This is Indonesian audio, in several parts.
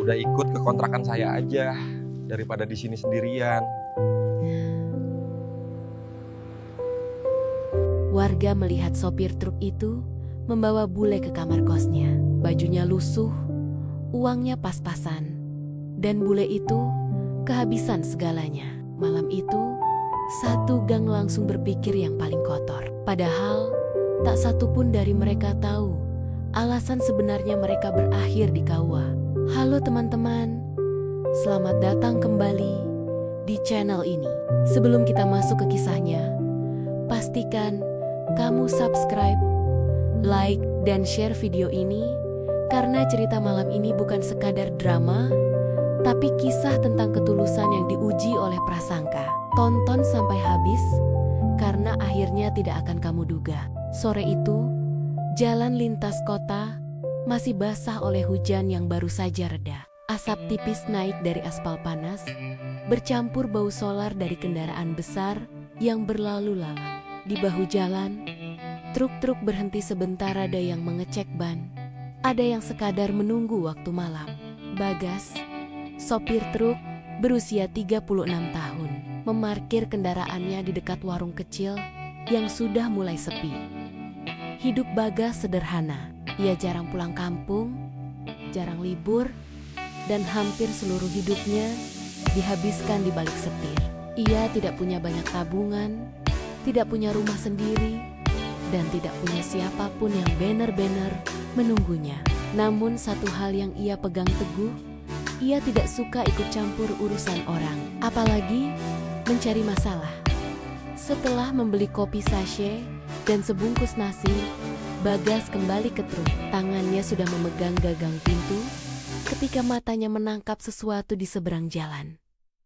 Udah ikut ke kontrakan saya aja daripada di sini sendirian. Warga melihat sopir truk itu membawa bule ke kamar kosnya. Bajunya lusuh, uangnya pas-pasan, dan bule itu kehabisan segalanya. Malam itu, satu gang langsung berpikir yang paling kotor. Padahal, tak satu pun dari mereka tahu alasan sebenarnya mereka berakhir di KUA. Halo teman-teman, selamat datang kembali di channel ini. Sebelum kita masuk ke kisahnya, pastikan kamu subscribe, like, dan share video ini karena cerita malam ini bukan sekadar drama, tapi kisah tentang ketulusan yang diuji oleh prasangka. Tonton sampai habis karena akhirnya tidak akan kamu duga. Sore itu, jalan lintas kota masih basah oleh hujan yang baru saja reda. Asap tipis naik dari aspal panas, bercampur bau solar dari kendaraan besar yang berlalu lalang. Di bahu jalan, truk-truk berhenti sebentar, ada yang mengecek ban, ada yang sekadar menunggu waktu malam. Bagas, sopir truk berusia 36 tahun, memarkir kendaraannya di dekat warung kecil yang sudah mulai sepi. Hidup Bagas sederhana, ia jarang pulang kampung, jarang libur, dan hampir seluruh hidupnya dihabiskan di balik setir. Ia tidak punya banyak tabungan, tidak punya rumah sendiri, dan tidak punya siapapun yang benar-benar menunggunya. Namun satu hal yang ia pegang teguh, ia tidak suka ikut campur urusan orang, apalagi mencari masalah. Setelah membeli kopi sachet dan sebungkus nasi, Bagas kembali ke truk. Tangannya sudah memegang gagang pintu ketika matanya menangkap sesuatu di seberang jalan.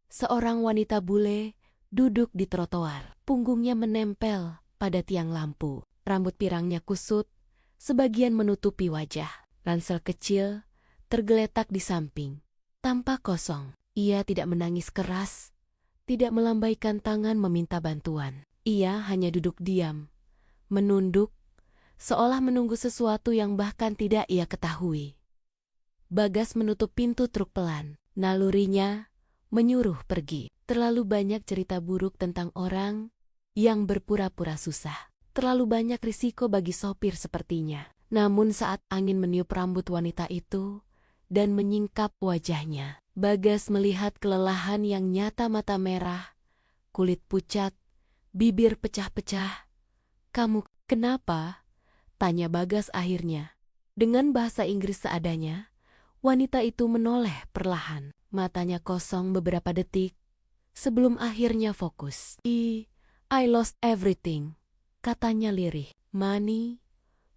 Seorang wanita bule duduk di trotoar. Punggungnya menempel pada tiang lampu. Rambut pirangnya kusut, sebagian menutupi wajah. Ransel kecil tergeletak di samping. Tampak kosong. Ia tidak menangis keras, tidak melambaikan tangan meminta bantuan. Ia hanya duduk diam, menunduk, seolah menunggu sesuatu yang bahkan tidak ia ketahui. Bagas menutup pintu truk pelan. Nalurinya menyuruh pergi. Terlalu banyak cerita buruk tentang orang yang berpura-pura susah. Terlalu banyak risiko bagi sopir sepertinya. Namun saat angin meniup rambut wanita itu dan menyingkap wajahnya, Bagas melihat kelelahan yang nyata. Mata merah, kulit pucat, bibir pecah-pecah. "Kamu kenapa?" tanya Bagas akhirnya. Dengan bahasa Inggris seadanya, wanita itu menoleh perlahan. Matanya kosong beberapa detik sebelum akhirnya fokus. I lost everything," katanya lirih. "Money,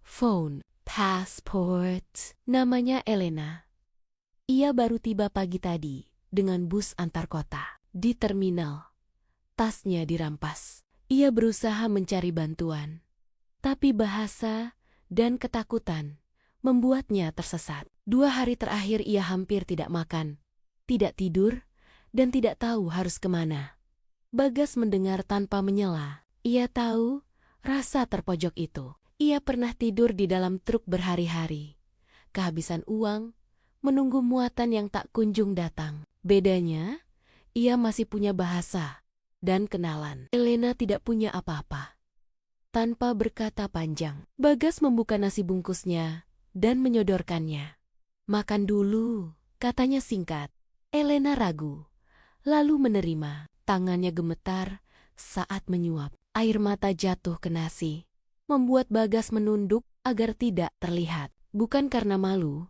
phone, passport." Namanya Elena. Ia baru tiba pagi tadi dengan bus antar kota. Di terminal, tasnya dirampas. Ia berusaha mencari bantuan, tapi bahasa dan ketakutan membuatnya tersesat. 2 hari terakhir ia hampir tidak makan, tidak tidur, dan tidak tahu harus kemana. Bagas mendengar tanpa menyela. Ia tahu rasa terpojok itu. Ia pernah tidur di dalam truk berhari-hari, kehabisan uang, menunggu muatan yang tak kunjung datang. Bedanya, ia masih punya bahasa dan kenalan. Elena tidak punya apa-apa. Tanpa berkata panjang, Bagas membuka nasi bungkusnya dan menyodorkannya. "Makan dulu," katanya singkat. Elena ragu, lalu menerima. Tangannya gemetar saat menyuap. Air mata jatuh ke nasi, membuat Bagas menunduk agar tidak terlihat. Bukan karena malu,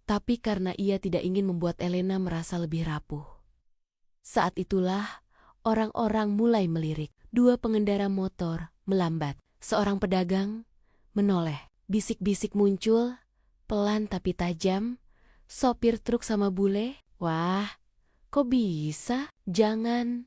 tapi karena ia tidak ingin membuat Elena merasa lebih rapuh. Saat itulah orang-orang mulai melirik. 2 pengendara motor melambat. Seorang pedagang menoleh. Bisik-bisik muncul, pelan tapi tajam. Sopir truk sama bule. "Wah, kok bisa? Jangan."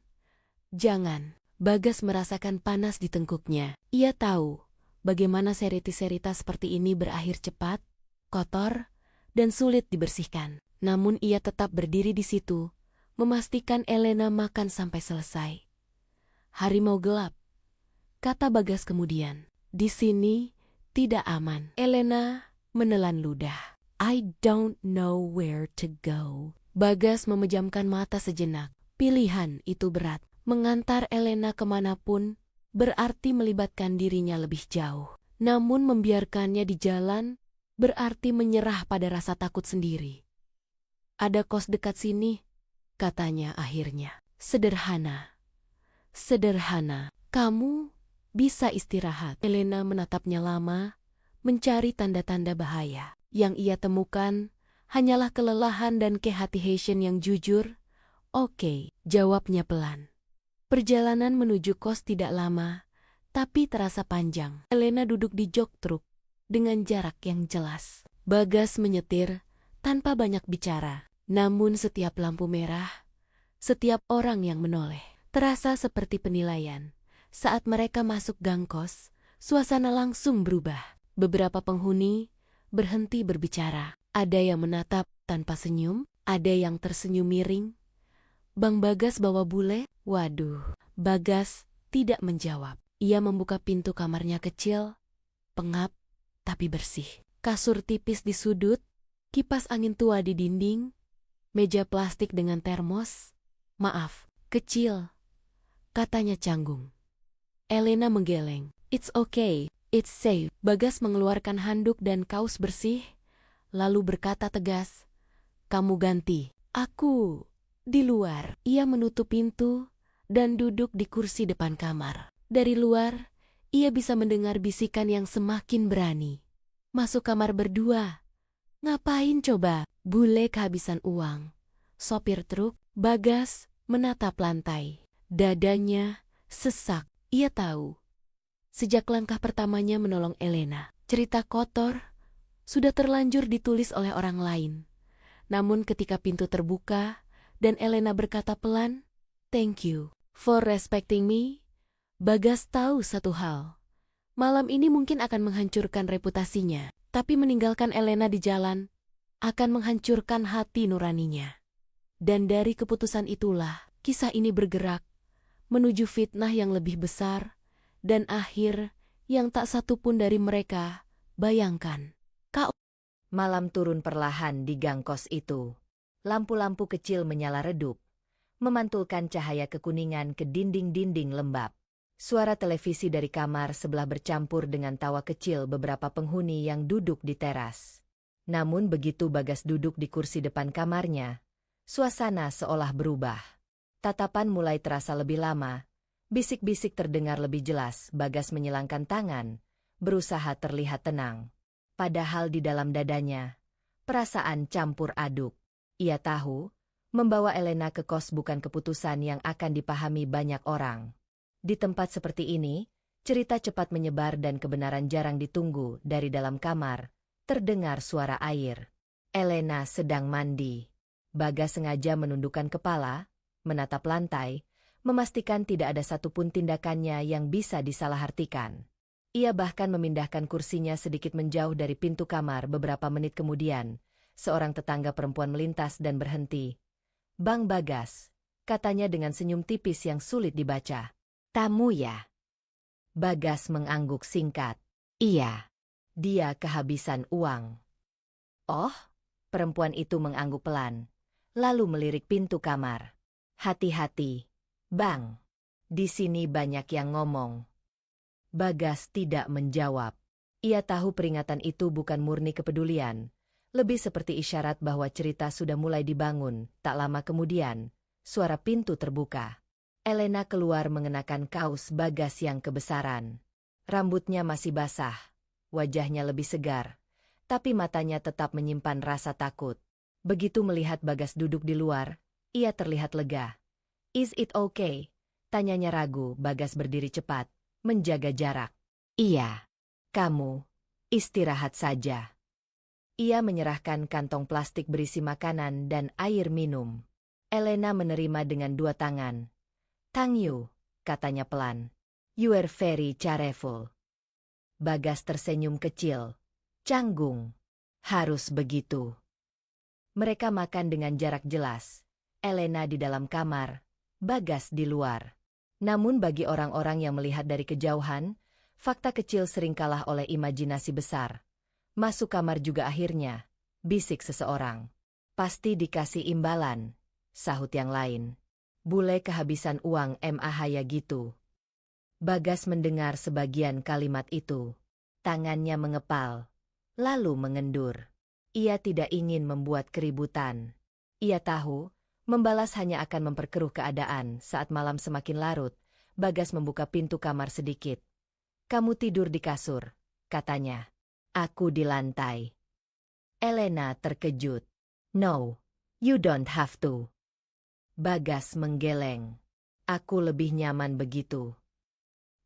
Bagas merasakan panas di tengkuknya. Ia tahu bagaimana serita-serita seperti ini berakhir cepat, kotor, dan sulit dibersihkan. Namun ia tetap berdiri di situ, memastikan Elena makan sampai selesai. "Harimau gelap," kata Bagas kemudian. "Di sini tidak aman." Elena menelan ludah. I don't know where to go. Bagas memejamkan mata sejenak. Pilihan itu berat. Mengantar Elena kemanapun berarti melibatkan dirinya lebih jauh. Namun membiarkannya di jalan berarti menyerah pada rasa takut sendiri. Ada kos dekat sini, katanya akhirnya. Sederhana. Sederhana. Kamu bisa istirahat. Elena menatapnya lama, mencari tanda-tanda bahaya. Yang ia temukan hanyalah kelelahan dan kehati-hatian yang jujur. Oke, jawabnya pelan. Perjalanan menuju kos tidak lama, tapi terasa panjang. Elena duduk di jok truk dengan jarak yang jelas. Bagas menyetir tanpa banyak bicara. Namun setiap lampu merah, setiap orang yang menoleh, terasa seperti penilaian. Saat mereka masuk gang kos, suasana langsung berubah. Beberapa penghuni berhenti berbicara. Ada yang menatap tanpa senyum, ada yang tersenyum miring. Bang Bagas bawa bule? Waduh, Bagas tidak menjawab. Ia membuka pintu kamarnya kecil, pengap tapi bersih. Kasur tipis di sudut, kipas angin tua di dinding, meja plastik dengan termos. Maaf, kecil, katanya canggung. Elena menggeleng. It's okay, it's safe. Bagas mengeluarkan handuk dan kaos bersih, lalu berkata tegas, kamu ganti. Aku di luar. Ia menutup pintu dan duduk di kursi depan kamar. Dari luar, ia bisa mendengar bisikan yang semakin berani. Masuk kamar berdua. Ngapain coba? Bule kehabisan uang. Sopir truk, Bagas, menatap lantai. Dadanya sesak. Ia tahu. Sejak langkah pertamanya menolong Elena, cerita kotor sudah terlanjur ditulis oleh orang lain. Namun ketika pintu terbuka dan Elena berkata pelan, "Thank you for respecting me," Bagas tahu satu hal. Malam ini mungkin akan menghancurkan reputasinya, tapi meninggalkan Elena di jalan akan menghancurkan hati nuraninya. Dan dari keputusan itulah kisah ini bergerak menuju fitnah yang lebih besar dan akhir yang tak satu pun dari mereka bayangkan. Malam turun perlahan di gang kos itu. Lampu-lampu kecil menyala redup, memantulkan cahaya kekuningan ke dinding-dinding lembab. Suara televisi dari kamar sebelah bercampur dengan tawa kecil beberapa penghuni yang duduk di teras. Namun begitu Bagas duduk di kursi depan kamarnya, suasana seolah berubah. Tatapan mulai terasa lebih lama, bisik-bisik terdengar lebih jelas. Bagas menyilangkan tangan, berusaha terlihat tenang. Padahal di dalam dadanya, perasaan campur aduk. Ia tahu, membawa Elena ke kos bukan keputusan yang akan dipahami banyak orang. Di tempat seperti ini, cerita cepat menyebar dan kebenaran jarang ditunggu. Dari dalam kamar, terdengar suara air. Elena sedang mandi. Bagas sengaja menundukkan kepala, menatap lantai, memastikan tidak ada satupun tindakannya yang bisa disalahartikan. Ia bahkan memindahkan kursinya sedikit menjauh dari pintu kamar. Beberapa menit kemudian, seorang tetangga perempuan melintas dan berhenti. "Bang Bagas," katanya dengan senyum tipis yang sulit dibaca. "Tamu ya?" Bagas mengangguk singkat. "Iya." Dia kehabisan uang. "Oh?" Perempuan itu mengangguk pelan, lalu melirik pintu kamar. "Hati-hati, Bang. Di sini banyak yang ngomong." Bagas tidak menjawab. Ia tahu peringatan itu bukan murni kepedulian, lebih seperti isyarat bahwa cerita sudah mulai dibangun. Tak lama kemudian, suara pintu terbuka. Elena keluar mengenakan kaos Bagas yang kebesaran. Rambutnya masih basah, wajahnya lebih segar, tapi matanya tetap menyimpan rasa takut. Begitu melihat Bagas duduk di luar, ia terlihat lega. "Is it okay?" tanyanya ragu. Bagas berdiri cepat, menjaga jarak. "Iya. Kamu istirahat saja." Ia menyerahkan kantong plastik berisi makanan dan air minum. Elena menerima dengan dua tangan. "Thank you," katanya pelan. "You are very cheerful." Bagas tersenyum kecil. Canggung. Harus begitu. Mereka makan dengan jarak jelas. Elena di dalam kamar, Bagas di luar. Namun bagi orang-orang yang melihat dari kejauhan, fakta kecil sering kalah oleh imajinasi besar. Masuk kamar juga akhirnya. bisik seseorang. Pasti dikasih imbalan, sahut yang lain. Bule kehabisan uang mahaya gitu. Bagas mendengar sebagian kalimat itu. Tangannya mengepal, lalu mengendur. Ia tidak ingin membuat keributan. Ia tahu, membalas hanya akan memperkeruh keadaan. Saat malam semakin larut, Bagas membuka pintu kamar sedikit. "Kamu tidur di kasur," katanya. "Aku di lantai." Elena terkejut. "No, you don't have to." Bagas menggeleng. "Aku lebih nyaman begitu."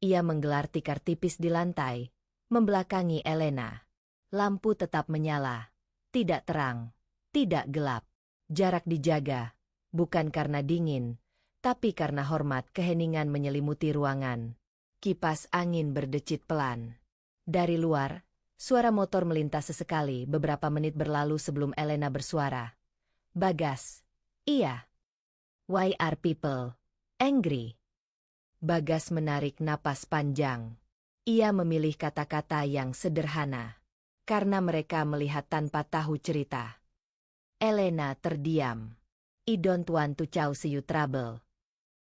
Ia menggelar tikar tipis di lantai, membelakangi Elena. Lampu tetap menyala. Tidak terang, tidak gelap. Jarak dijaga, bukan karena dingin, tapi karena hormat. Keheningan menyelimuti ruangan. Kipas angin berdecit pelan. Dari luar, suara motor melintas sesekali. Beberapa menit berlalu sebelum Elena bersuara. "Bagas." "Iya." "Why are people angry?" Bagas menarik napas panjang. Ia memilih kata-kata yang sederhana. Karena mereka melihat tanpa tahu cerita. Elena terdiam. "I don't want to cause you trouble."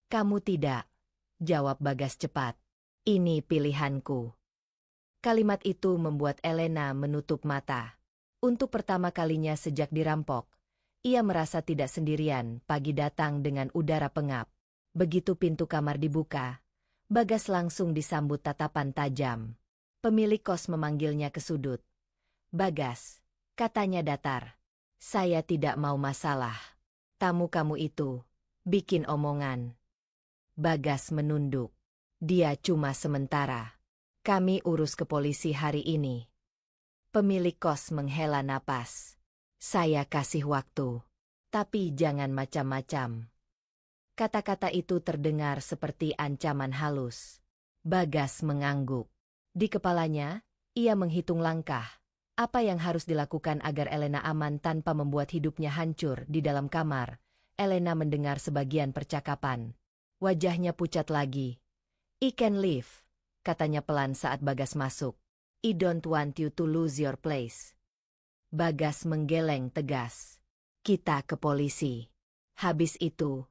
"Kamu tidak," jawab Bagas cepat. "Ini pilihanku." Kalimat itu membuat Elena menutup mata. Untuk pertama kalinya sejak dirampok, ia merasa tidak sendirian. Pagi datang dengan udara pengap. Begitu pintu kamar dibuka, Bagas langsung disambut tatapan tajam. Pemilik kos memanggilnya ke sudut. "Bagas," katanya datar. "Saya tidak mau masalah. Tamu kamu itu bikin omongan." Bagas menunduk. "Dia cuma sementara. Kami urus ke polisi hari ini." Pemilik kos menghela napas. "Saya kasih waktu. Tapi jangan macam-macam." Kata-kata itu terdengar seperti ancaman halus. Bagas mengangguk. Di kepalanya, ia menghitung langkah. Apa yang harus dilakukan agar Elena aman tanpa membuat hidupnya hancur di dalam kamar? Elena mendengar sebagian percakapan. Wajahnya pucat lagi. "I can leave," katanya pelan saat Bagas masuk. "I don't want you to lose your place." Bagas menggeleng tegas. "Kita ke polisi. Habis itu,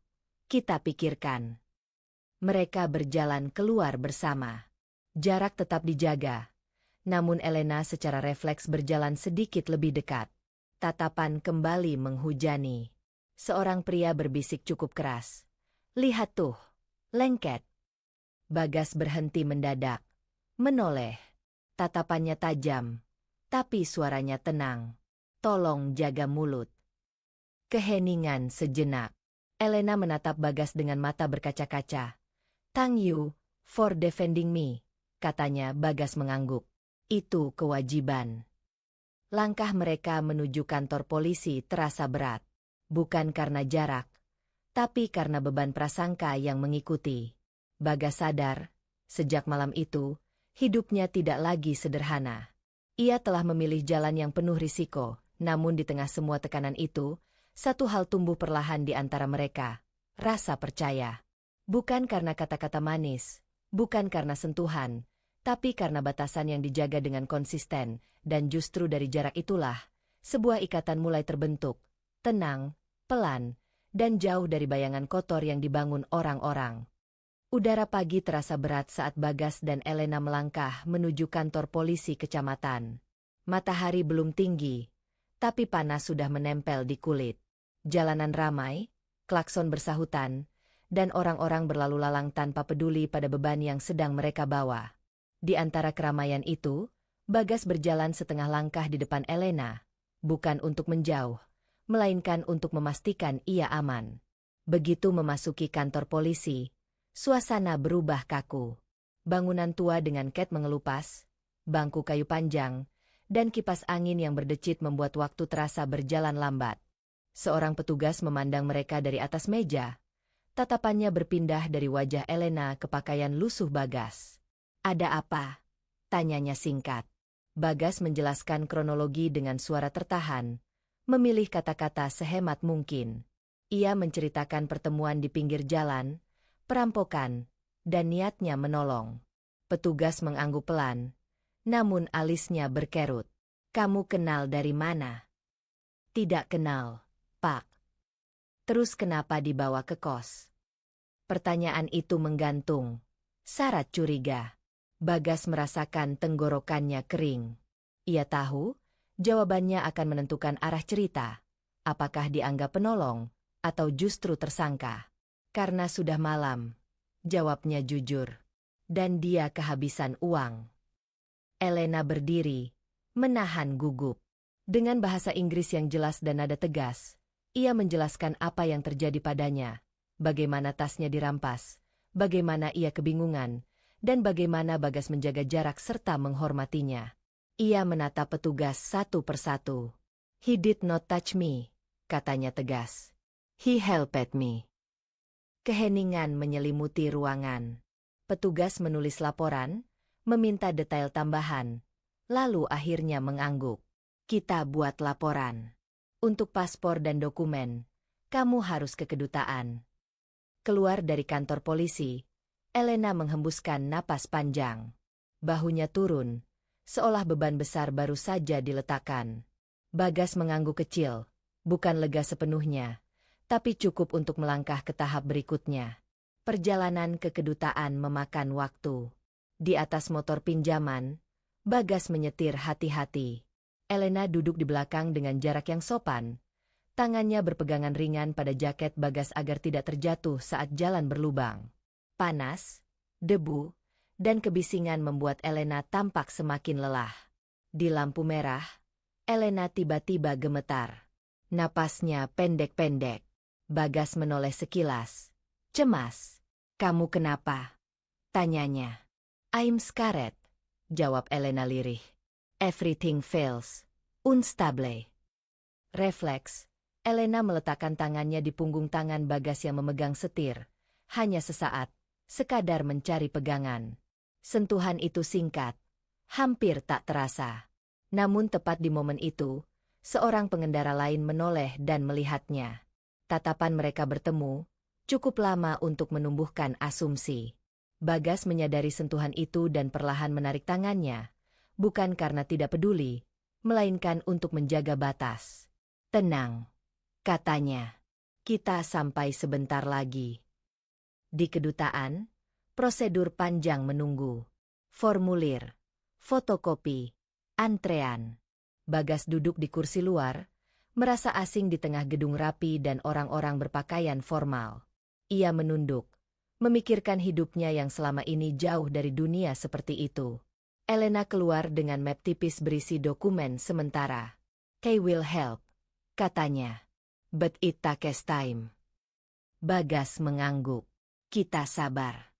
kita pikirkan." Mereka berjalan keluar bersama. Jarak tetap dijaga. Namun Elena secara refleks berjalan sedikit lebih dekat. Tatapan kembali menghujani. Seorang pria berbisik cukup keras. "Lihat tuh, lengket." Bagas berhenti mendadak. Menoleh. Tatapannya tajam, tapi suaranya tenang. "Tolong jaga mulut." Keheningan sejenak. Elena menatap Bagas dengan mata berkaca-kaca. "Thank you for defending me," katanya. Bagas mengangguk. "Itu kewajiban." Langkah mereka menuju kantor polisi terasa berat. Bukan karena jarak, tapi karena beban prasangka yang mengikuti. Bagas sadar, sejak malam itu, hidupnya tidak lagi sederhana. Ia telah memilih jalan yang penuh risiko, namun di tengah semua tekanan itu, satu hal tumbuh perlahan di antara mereka, rasa percaya. Bukan karena kata-kata manis, bukan karena sentuhan, tapi karena batasan yang dijaga dengan konsisten, dan justru dari jarak itulah, sebuah ikatan mulai terbentuk, tenang, pelan, dan jauh dari bayangan kotor yang dibangun orang-orang. Udara pagi terasa berat saat Bagas dan Elena melangkah menuju kantor polisi kecamatan. Matahari belum tinggi, tapi panas sudah menempel di kulit. Jalanan ramai, klakson bersahutan, dan orang-orang berlalu lalang tanpa peduli pada beban yang sedang mereka bawa. Di antara keramaian itu, Bagas berjalan setengah langkah di depan Elena, bukan untuk menjauh, melainkan untuk memastikan ia aman. Begitu memasuki kantor polisi, suasana berubah kaku. Bangunan tua dengan cat mengelupas, bangku kayu panjang, dan kipas angin yang berdecit membuat waktu terasa berjalan lambat. Seorang petugas memandang mereka dari atas meja. Tatapannya berpindah dari wajah Elena ke pakaian lusuh Bagas. "Ada apa?" tanyanya singkat. Bagas menjelaskan kronologi dengan suara tertahan, memilih kata-kata sehemat mungkin. Ia menceritakan pertemuan di pinggir jalan, perampokan, dan niatnya menolong. Petugas mengangguk pelan, namun alisnya berkerut. "Kamu kenal dari mana?" Tidak kenal, Pak. Terus kenapa dibawa ke kos? Pertanyaan itu menggantung. Syarat curiga. Bagas merasakan tenggorokannya kering. Ia tahu, jawabannya akan menentukan arah cerita. Apakah dianggap penolong, atau justru tersangka? Karena sudah malam, jawabnya jujur. Dan dia kehabisan uang. Elena berdiri, menahan gugup. Dengan bahasa Inggris yang jelas dan nada tegas, ia menjelaskan apa yang terjadi padanya, bagaimana tasnya dirampas, bagaimana ia kebingungan, dan bagaimana Bagas menjaga jarak serta menghormatinya. Ia menatap petugas satu persatu. "He did not touch me," katanya tegas. "He helped me." Keheningan menyelimuti ruangan. Petugas menulis laporan, meminta detail tambahan, lalu akhirnya mengangguk. "Kita buat laporan. Untuk paspor dan dokumen, kamu harus ke kedutaan." Keluar dari kantor polisi, Elena menghembuskan napas panjang. Bahunya turun, seolah beban besar baru saja diletakkan. Bagas mengangguk kecil, bukan lega sepenuhnya, tapi cukup untuk melangkah ke tahap berikutnya. Perjalanan ke kedutaan memakan waktu. Di atas motor pinjaman, Bagas menyetir hati-hati. Elena duduk di belakang dengan jarak yang sopan. Tangannya berpegangan ringan pada jaket Bagas agar tidak terjatuh saat jalan berlubang. Panas, debu, dan kebisingan membuat Elena tampak semakin lelah. Di lampu merah, Elena tiba-tiba gemetar. Napasnya pendek-pendek. Bagas menoleh sekilas. Cemas. "Kamu kenapa?" tanyanya. "I'm scared," jawab Elena lirih. "Everything fails. Unstable." Refleks, Elena meletakkan tangannya di punggung tangan Bagas yang memegang setir. Hanya sesaat, sekadar mencari pegangan. Sentuhan itu singkat, hampir tak terasa. Namun tepat di momen itu, seorang pengendara lain menoleh dan melihatnya. Tatapan mereka bertemu, cukup lama untuk menumbuhkan asumsi. Bagas menyadari sentuhan itu dan perlahan menarik tangannya, bukan karena tidak peduli, melainkan untuk menjaga batas. "Tenang," katanya. "Kita sampai sebentar lagi." Di kedutaan, prosedur panjang menunggu. Formulir, fotokopi, antrean. Bagas duduk di kursi luar, merasa asing di tengah gedung rapi dan orang-orang berpakaian formal. Ia menunduk, memikirkan hidupnya yang selama ini jauh dari dunia seperti itu. Elena keluar dengan map tipis berisi dokumen sementara. "They will help," katanya. "But it takes time." Bagas mengangguk. "Kita sabar."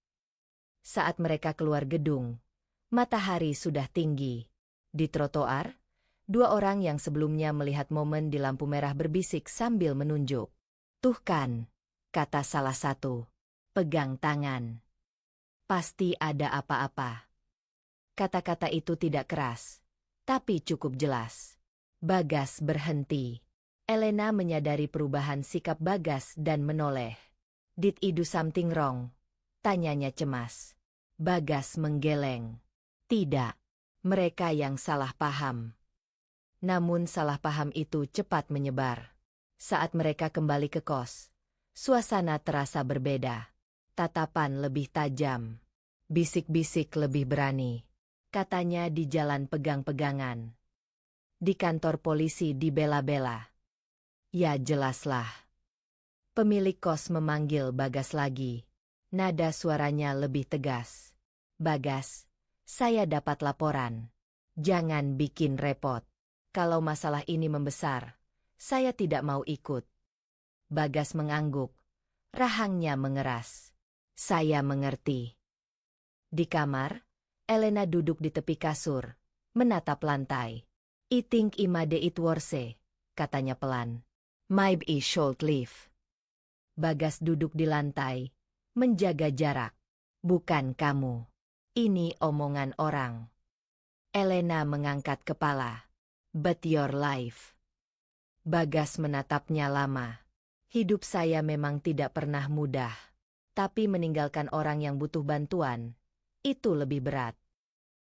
Saat mereka keluar gedung, matahari sudah tinggi. Di trotoar, dua orang yang sebelumnya melihat momen di lampu merah berbisik sambil menunjuk. "Tuh kan," kata salah satu. "Pegang tangan. Pasti ada apa-apa." Kata-kata itu tidak keras, tapi cukup jelas. Bagas berhenti. Elena menyadari perubahan sikap Bagas dan menoleh. "Did I do something wrong?" tanyanya cemas. Bagas menggeleng. "Tidak, mereka yang salah paham." Namun salah paham itu cepat menyebar. Saat mereka kembali ke kos, suasana terasa berbeda. Tatapan lebih tajam. Bisik-bisik lebih berani. Katanya di jalan pegang-pegangan. Di kantor polisi dibela-bela. "Ya jelaslah." Pemilik kos memanggil Bagas lagi. Nada suaranya lebih tegas. "Bagas, saya dapat laporan. Jangan bikin repot. Kalau masalah ini membesar, saya tidak mau ikut." Bagas mengangguk. Rahangnya mengeras. "Saya mengerti." Di kamar, Elena duduk di tepi kasur, menatap lantai. "I think imade it worse," katanya pelan. "Maybe short live." Bagas duduk di lantai, menjaga jarak. "Bukan kamu. Ini omongan orang." Elena mengangkat kepala. "But your life." Bagas menatapnya lama. "Hidup saya memang tidak pernah mudah. Tapi meninggalkan orang yang butuh bantuan, itu lebih berat."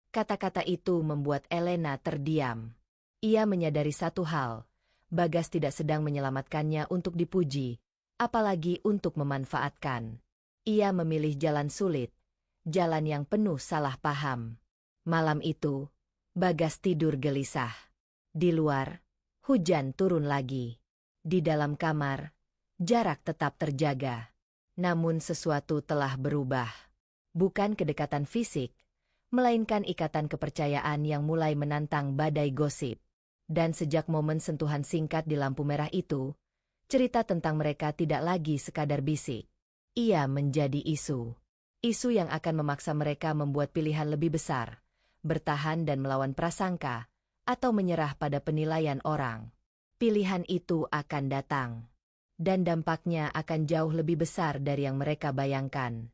Kata-kata itu membuat Elena terdiam. Ia menyadari satu hal, Bagas tidak sedang menyelamatkannya untuk dipuji, apalagi untuk memanfaatkan. Ia memilih jalan sulit, jalan yang penuh salah paham. Malam itu, Bagas tidur gelisah. Di luar, hujan turun lagi. Di dalam kamar, jarak tetap terjaga. Namun sesuatu telah berubah. Bukan kedekatan fisik, melainkan ikatan kepercayaan yang mulai menantang badai gosip. Dan sejak momen sentuhan singkat di lampu merah itu, cerita tentang mereka tidak lagi sekadar bisik. Ia menjadi isu. Isu yang akan memaksa mereka membuat pilihan lebih besar, bertahan dan melawan prasangka, atau menyerah pada penilaian orang. Pilihan itu akan datang. Dan dampaknya akan jauh lebih besar dari yang mereka bayangkan.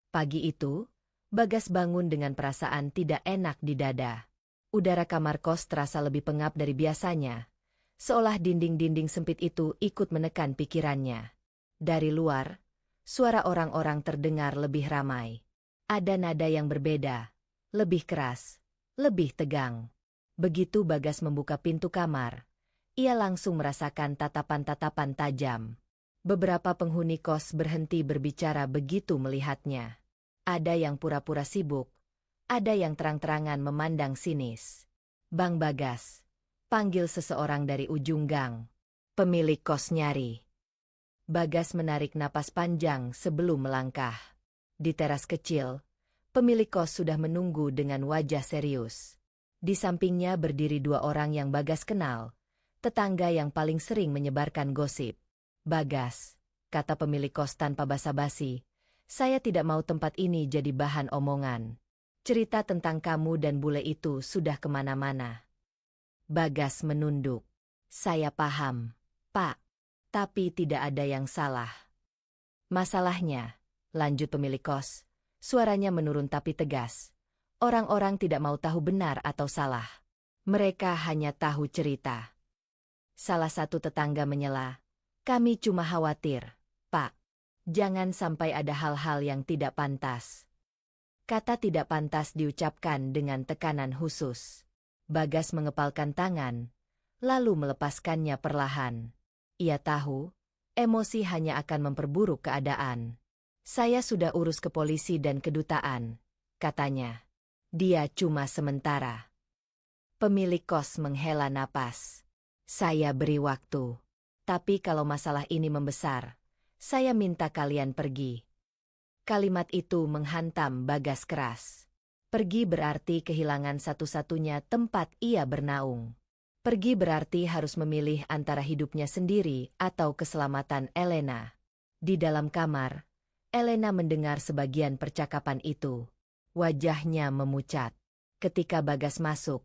Pagi itu, Bagas bangun dengan perasaan tidak enak di dada. Udara kamar kos terasa lebih pengap dari biasanya, seolah dinding-dinding sempit itu ikut menekan pikirannya. Dari luar, suara orang-orang terdengar lebih ramai. Ada nada yang berbeda, lebih keras, lebih tegang. Begitu Bagas membuka pintu kamar, ia langsung merasakan tatapan-tatapan tajam. Beberapa penghuni kos berhenti berbicara begitu melihatnya. Ada yang pura-pura sibuk, ada yang terang-terangan memandang sinis. "Bang Bagas," panggil seseorang dari ujung gang. Pemilik kos nyari. Bagas menarik napas panjang sebelum melangkah. Di teras kecil, pemilik kos sudah menunggu dengan wajah serius. Di sampingnya berdiri dua orang yang Bagas kenal, tetangga yang paling sering menyebarkan gosip. "Bagas," kata pemilik kos tanpa basa-basi, "saya tidak mau tempat ini jadi bahan omongan. Cerita tentang kamu dan bule itu sudah kemana-mana." Bagas menunduk. "Saya paham, Pak. Tapi tidak ada yang salah." "Masalahnya," lanjut pemilik kos, suaranya menurun tapi tegas, "orang-orang tidak mau tahu benar atau salah. Mereka hanya tahu cerita." Salah satu tetangga menyela, "Kami cuma khawatir, Pak. Jangan sampai ada hal-hal yang tidak pantas." Kata tidak pantas diucapkan dengan tekanan khusus. Bagas mengepalkan tangan, lalu melepaskannya perlahan. Ia tahu, emosi hanya akan memperburuk keadaan. "Saya sudah urus ke polisi dan kedutaan," katanya. "Dia cuma sementara." Pemilik kos menghela napas. "Saya beri waktu. Tapi kalau masalah ini membesar, saya minta kalian pergi." Kalimat itu menghantam Bagas keras. Pergi berarti kehilangan satu-satunya tempat ia bernaung. Pergi berarti harus memilih antara hidupnya sendiri atau keselamatan Elena. Di dalam kamar, Elena mendengar sebagian percakapan itu. Wajahnya memucat. Ketika Bagas masuk,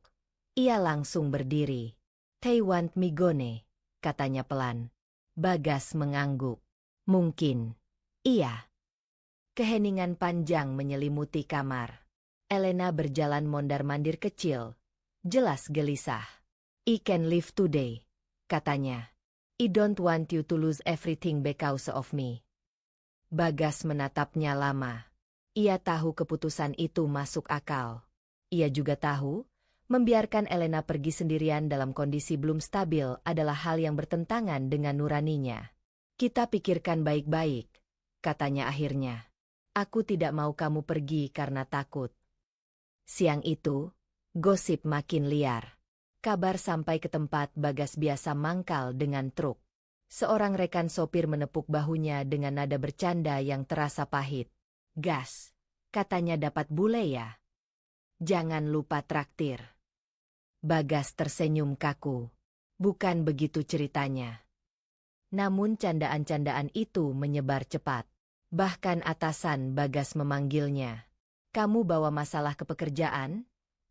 ia langsung berdiri. "They want me gone," katanya pelan. Bagas mengangguk. "Mungkin." "Iya." Keheningan panjang menyelimuti kamar. Elena berjalan mondar-mandir kecil, jelas gelisah. "I can live today," katanya. "I don't want you to lose everything because of me." Bagas menatapnya lama. Ia tahu keputusan itu masuk akal. Ia juga tahu, membiarkan Elena pergi sendirian dalam kondisi belum stabil adalah hal yang bertentangan dengan nuraninya. "Kita pikirkan baik-baik," katanya akhirnya. "Aku tidak mau kamu pergi karena takut." Siang itu, gosip makin liar. Kabar sampai ke tempat Bagas biasa mangkal dengan truk. Seorang rekan sopir menepuk bahunya dengan nada bercanda yang terasa pahit. "Gas, katanya dapat bule ya? Jangan lupa traktir." Bagas tersenyum kaku. Bukan begitu ceritanya. Namun candaan-candaan itu menyebar cepat. Bahkan atasan Bagas memanggilnya. "Kamu bawa masalah ke pekerjaan?"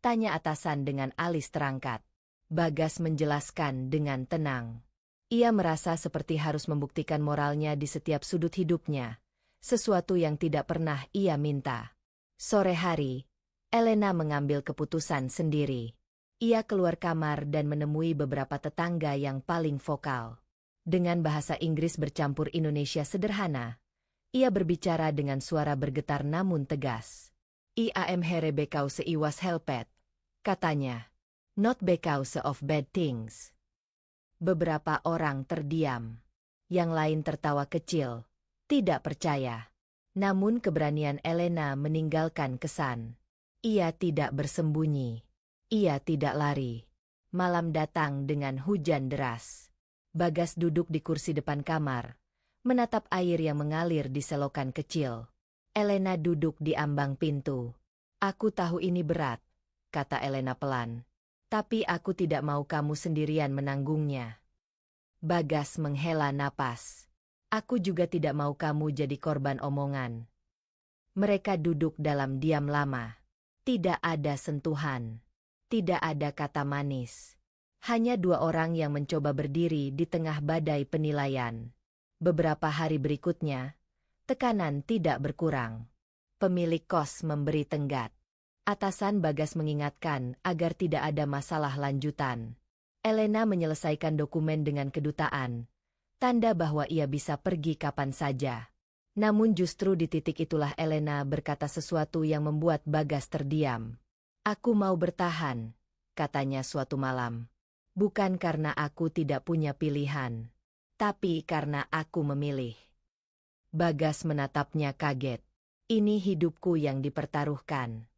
tanya atasan dengan alis terangkat. Bagas menjelaskan dengan tenang. Ia merasa seperti harus membuktikan moralnya di setiap sudut hidupnya, sesuatu yang tidak pernah ia minta. Sore hari, Elena mengambil keputusan sendiri. Ia keluar kamar dan menemui beberapa tetangga yang paling vokal. Dengan bahasa Inggris bercampur Indonesia sederhana, ia berbicara dengan suara bergetar namun tegas. "I am here because I was helped," katanya. "Not because of bad things." Beberapa orang terdiam. Yang lain tertawa kecil, tidak percaya. Namun keberanian Elena meninggalkan kesan. Ia tidak bersembunyi. Ia tidak lari. Malam datang dengan hujan deras. Bagas duduk di kursi depan kamar, menatap air yang mengalir di selokan kecil. Elena duduk di ambang pintu. Aku tahu ini berat, kata Elena pelan. Tapi aku tidak mau kamu sendirian menanggungnya. Bagas menghela napas. Aku juga tidak mau kamu jadi korban omongan. Mereka duduk dalam diam lama. Tidak ada sentuhan. Tidak ada kata manis. Hanya dua orang yang mencoba berdiri di tengah badai penilaian. Beberapa hari berikutnya, tekanan tidak berkurang. Pemilik kos memberi tenggat. Atasan Bagas mengingatkan agar tidak ada masalah lanjutan. Elena menyelesaikan dokumen dengan kedutaan, tanda bahwa ia bisa pergi kapan saja. Namun justru di titik itulah Elena berkata sesuatu yang membuat Bagas terdiam. Aku mau bertahan, katanya suatu malam. Bukan karena aku tidak punya pilihan, tapi karena aku memilih. Bagas menatapnya kaget. Ini hidupku yang dipertaruhkan.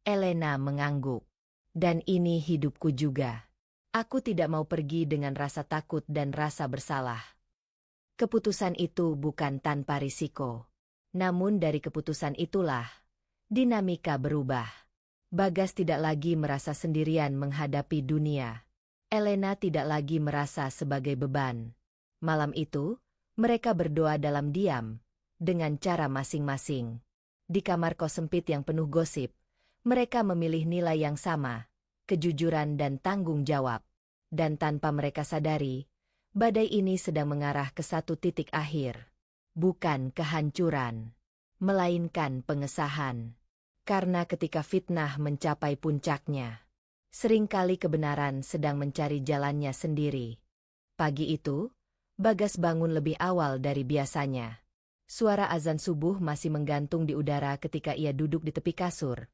Elena mengangguk. Dan ini hidupku juga. Aku tidak mau pergi dengan rasa takut dan rasa bersalah. Keputusan itu bukan tanpa risiko. Namun dari keputusan itulah, dinamika berubah. Bagas tidak lagi merasa sendirian menghadapi dunia. Elena tidak lagi merasa sebagai beban. Malam itu, mereka berdoa dalam diam, dengan cara masing-masing. Di kamar kos sempit yang penuh gosip, mereka memilih nilai yang sama, kejujuran dan tanggung jawab. Dan tanpa mereka sadari, badai ini sedang mengarah ke satu titik akhir. Bukan kehancuran, melainkan pengesahan. Karena ketika fitnah mencapai puncaknya, seringkali kebenaran sedang mencari jalannya sendiri. Pagi itu, Bagas bangun lebih awal dari biasanya. Suara azan subuh masih menggantung di udara ketika ia duduk di tepi kasur,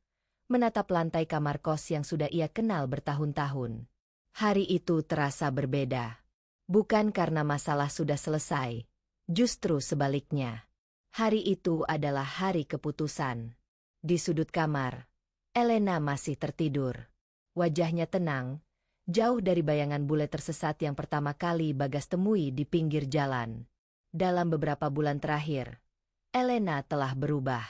menatap lantai kamar kos yang sudah ia kenal bertahun-tahun. Hari itu terasa berbeda. Bukan karena masalah sudah selesai, justru sebaliknya. Hari itu adalah hari keputusan. Di sudut kamar, Elena masih tertidur. Wajahnya tenang, jauh dari bayangan bule tersesat yang pertama kali Bagas temui di pinggir jalan. Dalam beberapa bulan terakhir, Elena telah berubah.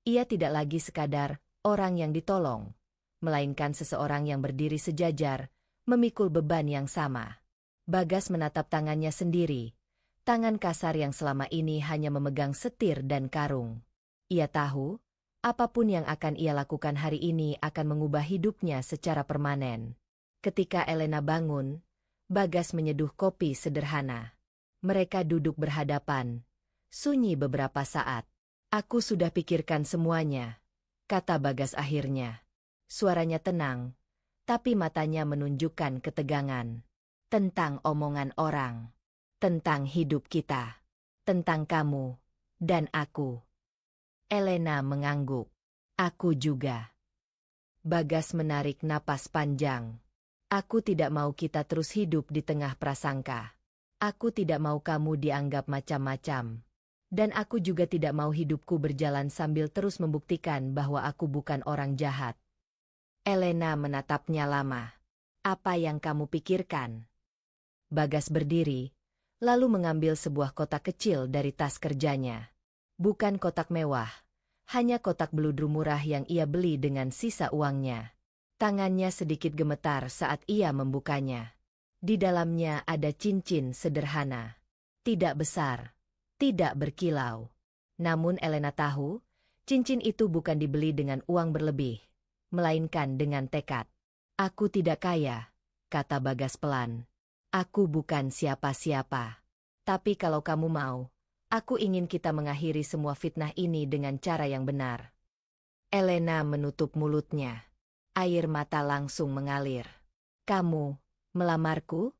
Ia tidak lagi sekadar orang yang ditolong, melainkan seseorang yang berdiri sejajar, memikul beban yang sama. Bagas menatap tangannya sendiri, tangan kasar yang selama ini hanya memegang setir dan karung. Ia tahu, apapun yang akan ia lakukan hari ini akan mengubah hidupnya secara permanen. Ketika Elena bangun, Bagas menyeduh kopi sederhana. Mereka duduk berhadapan, sunyi beberapa saat. Aku sudah pikirkan semuanya, kata Bagas akhirnya. Suaranya tenang, tapi matanya menunjukkan ketegangan. Tentang omongan orang, tentang hidup kita, tentang kamu, dan aku. Elena mengangguk. Aku juga. Bagas menarik napas panjang. Aku tidak mau kita terus hidup di tengah prasangka. Aku tidak mau kamu dianggap macam-macam. Dan aku juga tidak mau hidupku berjalan sambil terus membuktikan bahwa aku bukan orang jahat. Elena menatapnya lama. Apa yang kamu pikirkan? Bagas berdiri, lalu mengambil sebuah kotak kecil dari tas kerjanya. Bukan kotak mewah, hanya kotak beludru murah yang ia beli dengan sisa uangnya. Tangannya sedikit gemetar saat ia membukanya. Di dalamnya ada cincin sederhana. Tidak besar, tidak berkilau. Namun Elena tahu, cincin itu bukan dibeli dengan uang berlebih, melainkan dengan tekad. Aku tidak kaya, kata Bagas pelan. Aku bukan siapa-siapa. Tapi kalau kamu mau, aku ingin kita mengakhiri semua fitnah ini dengan cara yang benar. Elena menutup mulutnya. Air mata langsung mengalir. Kamu melamarku?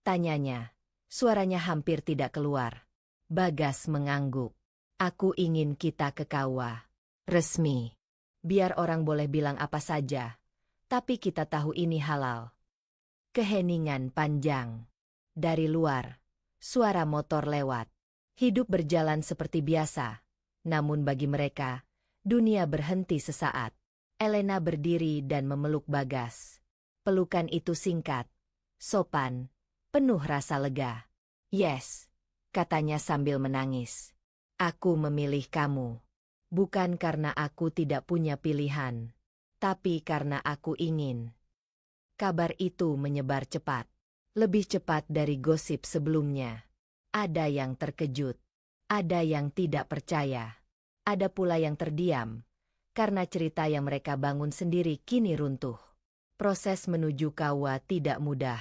Tanyanya. Suaranya hampir tidak keluar. Bagas mengangguk. Aku ingin kita ke KUA. Resmi. Biar orang boleh bilang apa saja. Tapi kita tahu ini halal. Keheningan panjang. Dari luar, suara motor lewat. Hidup berjalan seperti biasa. Namun bagi mereka, dunia berhenti sesaat. Elena berdiri dan memeluk Bagas. Pelukan itu singkat, sopan, penuh rasa lega. "Yes," katanya sambil menangis. "Aku memilih kamu. Bukan karena aku tidak punya pilihan, tapi karena aku ingin." Kabar itu menyebar cepat. Lebih cepat dari gosip sebelumnya. Ada yang terkejut. Ada yang tidak percaya. Ada pula yang terdiam. Karena cerita yang mereka bangun sendiri kini runtuh. Proses menuju KUA tidak mudah.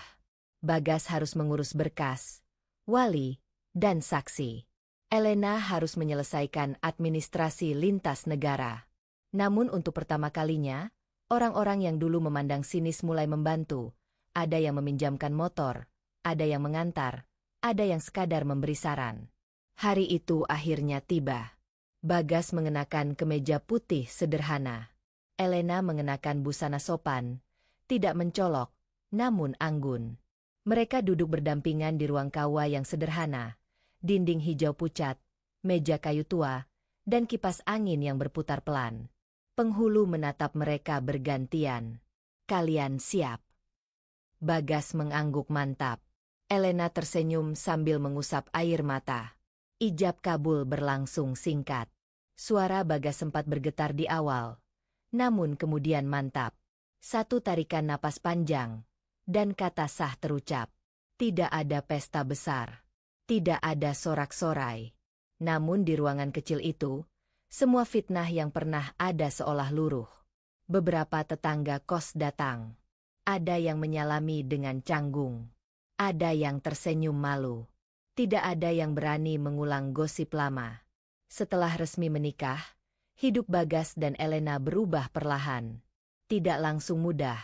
Bagas harus mengurus berkas, wali, dan saksi. Elena harus menyelesaikan administrasi lintas negara. Namun untuk pertama kalinya, orang-orang yang dulu memandang sinis mulai membantu. Ada yang meminjamkan motor, ada yang mengantar, ada yang sekadar memberi saran. Hari itu akhirnya tiba. Bagas mengenakan kemeja putih sederhana. Elena mengenakan busana sopan, tidak mencolok, namun anggun. Mereka duduk berdampingan di ruang KUA yang sederhana, dinding hijau pucat, meja kayu tua, dan kipas angin yang berputar pelan. Penghulu menatap mereka bergantian. "Kalian siap?" Bagas mengangguk mantap. Elena tersenyum sambil mengusap air mata. Ijab kabul berlangsung singkat. Suara Bagas sempat bergetar di awal, namun kemudian mantap. Satu tarikan napas panjang, dan kata sah terucap. Tidak ada pesta besar. Tidak ada sorak-sorai. Namun di ruangan kecil itu, semua fitnah yang pernah ada seolah luruh. Beberapa tetangga kos datang. Ada yang menyalami dengan canggung. Ada yang tersenyum malu. Tidak ada yang berani mengulang gosip lama. Setelah resmi menikah, hidup Bagas dan Elena berubah perlahan. Tidak langsung mudah,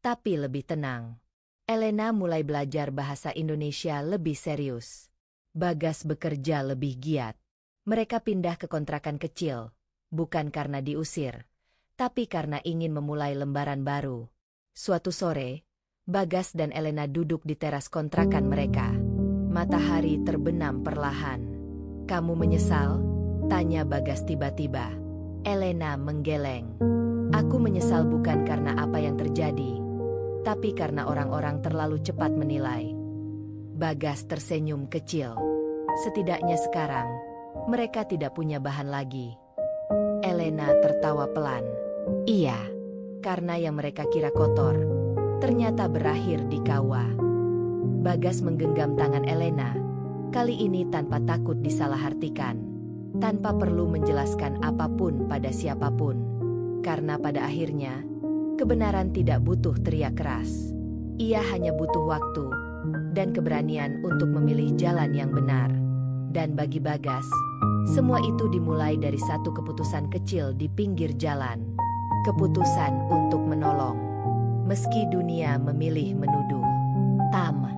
tapi lebih tenang. Elena mulai belajar bahasa Indonesia lebih serius. Bagas bekerja lebih giat. Mereka pindah ke kontrakan kecil, bukan karena diusir, tapi karena ingin memulai lembaran baru. Suatu sore, Bagas dan Elena duduk di teras kontrakan mereka. Matahari terbenam perlahan. "Kamu menyesal?" tanya Bagas tiba-tiba. Elena menggeleng. "Aku menyesal bukan karena apa yang terjadi, tapi karena orang-orang terlalu cepat menilai." Bagas tersenyum kecil. Setidaknya sekarang, mereka tidak punya bahan lagi. Elena tertawa pelan. "Iya, karena yang mereka kira kotor, ternyata berakhir di KUA." Bagas menggenggam tangan Elena, kali ini tanpa takut disalahartikan, tanpa perlu menjelaskan apapun pada siapapun. Karena pada akhirnya, kebenaran tidak butuh teriak keras. Ia hanya butuh waktu dan keberanian untuk memilih jalan yang benar. Dan bagi Bagas, semua itu dimulai dari satu keputusan kecil di pinggir jalan. Keputusan untuk menolong. Meski dunia memilih menuduh. Tam.